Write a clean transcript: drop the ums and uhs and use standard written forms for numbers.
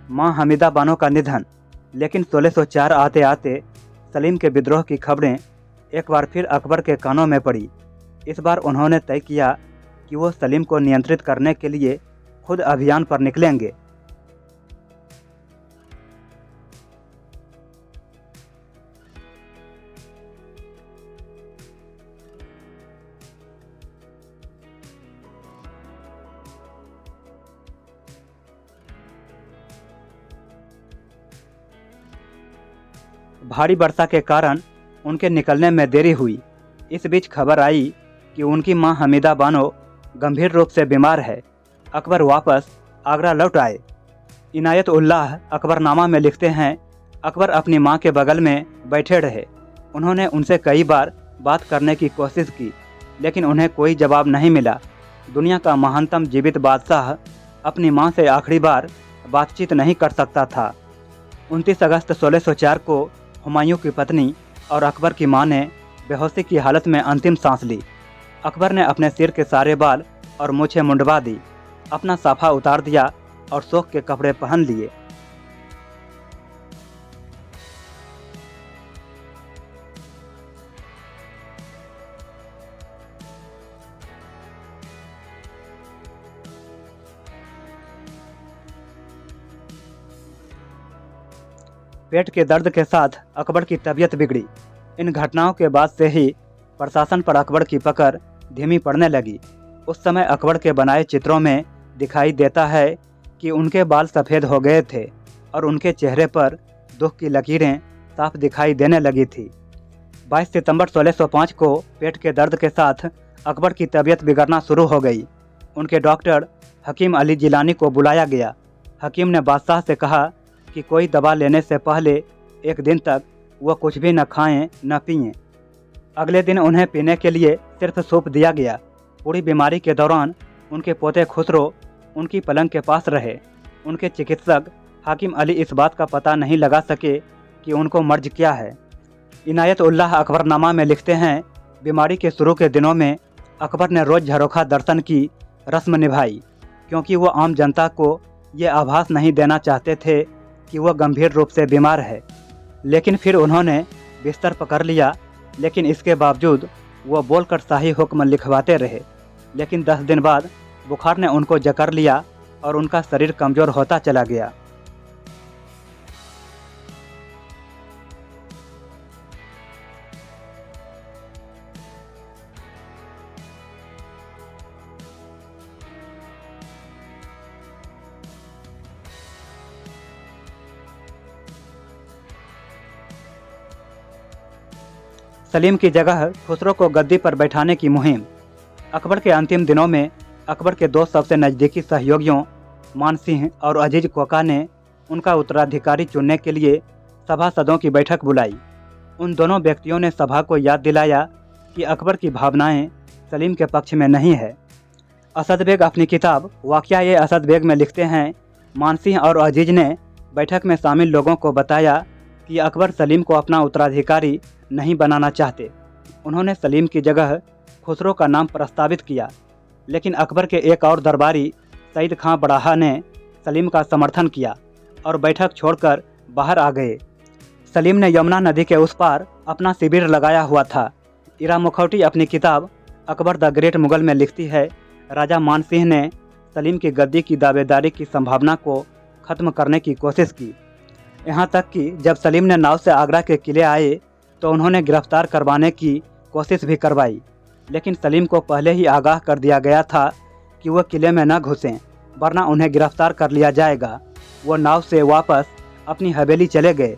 मां हमीदा बानो का निधन। लेकिन 1604 आते आते सलीम के विद्रोह की खबरें एक बार फिर अकबर के कानों में पड़ी। इस बार उन्होंने तय किया कि वो सलीम को नियंत्रित करने के लिए खुद अभियान पर निकलेंगे। भारी वर्षा के कारण उनके निकलने में देरी हुई। इस बीच खबर आई कि उनकी मां हमीदा बानो गंभीर रूप से बीमार है। अकबर वापस आगरा लौट आए। इनायत उल्लाह अकबरनामा में लिखते हैं, अकबर अपनी मां के बगल में बैठे रहे। उन्होंने उनसे कई बार बात करने की कोशिश की, लेकिन उन्हें कोई जवाब नहीं मिला। दुनिया का महानतम जीवित बादशाह अपनी मां से आखिरी बार बातचीत नहीं कर सकता था। 29 अगस्त 1604 को हुमायूं की पत्नी और अकबर की मां ने बेहोशी की हालत में अंतिम सांस ली। अकबर ने अपने सिर के सारे बाल और मूछें मुंडवा दी, अपना साफा उतार दिया और शोक के कपड़े पहन लिए। पेट के दर्द के साथ अकबर की तबीयत बिगड़ी। इन घटनाओं के बाद से ही प्रशासन पर अकबर की पकड़ धीमी पड़ने लगी। उस समय अकबर के बनाए चित्रों में दिखाई देता है कि उनके बाल सफ़ेद हो गए थे और उनके चेहरे पर दुख की लकीरें साफ दिखाई देने लगी थी। 22 सितंबर 1605 को पेट के दर्द के साथ अकबर की तबीयत बिगड़ना शुरू हो गई। उनके डॉक्टर हकीम अली जिलानी को बुलाया गया। हकीम ने बादशाह से कहा कि कोई दवा लेने से पहले एक दिन तक वह कुछ भी न खाएं न पिएं। अगले दिन उन्हें पीने के लिए सिर्फ सूप दिया गया। पूरी बीमारी के दौरान उनके पोते खुसरो उनकी पलंग के पास रहे। उनके चिकित्सक हाकिम अली इस बात का पता नहीं लगा सके कि उनको मर्ज क्या है। इनायत उल्लाह अकबरनामा में लिखते हैं, बीमारी के शुरू के दिनों में अकबर ने रोज़ झरोखा दर्शन की रस्म निभाई, क्योंकि वो आम जनता को ये आभास नहीं देना चाहते थे कि वह गंभीर रूप से बीमार है। लेकिन फिर उन्होंने बिस्तर पकड़ लिया, लेकिन इसके बावजूद वह बोलकर शाही हुक्म लिखवाते रहे। लेकिन 10 दिन बाद बुखार ने उनको जकड़ लिया और उनका शरीर कमज़ोर होता चला गया। सलीम की जगह खुसरो को गद्दी पर बैठाने की मुहिम। अकबर के अंतिम दिनों में अकबर के 2 सबसे नज़दीकी सहयोगियों मान सिंह और अजीज कोका ने उनका उत्तराधिकारी चुनने के लिए सभासदों की बैठक बुलाई। उन दोनों व्यक्तियों ने सभा को याद दिलाया कि अकबर की भावनाएं सलीम के पक्ष में नहीं है। असद बेग अपनी किताब वाक़या असद बेग में लिखते हैं, मान सिंह और अजीज ने बैठक में शामिल लोगों को बताया कि अकबर सलीम को अपना उत्तराधिकारी नहीं बनाना चाहते। उन्होंने सलीम की जगह खुसरो का नाम प्रस्तावित किया, लेकिन अकबर के एक और दरबारी सईद खां बड़ाहा ने सलीम का समर्थन किया और बैठक छोड़कर बाहर आ गए। सलीम ने यमुना नदी के उस पार अपना शिविर लगाया हुआ था। इरा मुखौटी अपनी किताब अकबर द ग्रेट मुगल में लिखती है, राजा मान सिंह ने सलीम की गद्दी की दावेदारी की संभावना को ख़त्म करने की कोशिश की। यहाँ तक कि जब सलीम ने नाव से आगरा के किले आए तो उन्होंने गिरफ्तार करवाने की कोशिश भी करवाई, लेकिन सलीम को पहले ही आगाह कर दिया गया था कि वह किले में न घुसें, वरना उन्हें गिरफ्तार कर लिया जाएगा। वो नाव से वापस अपनी हवेली चले गए।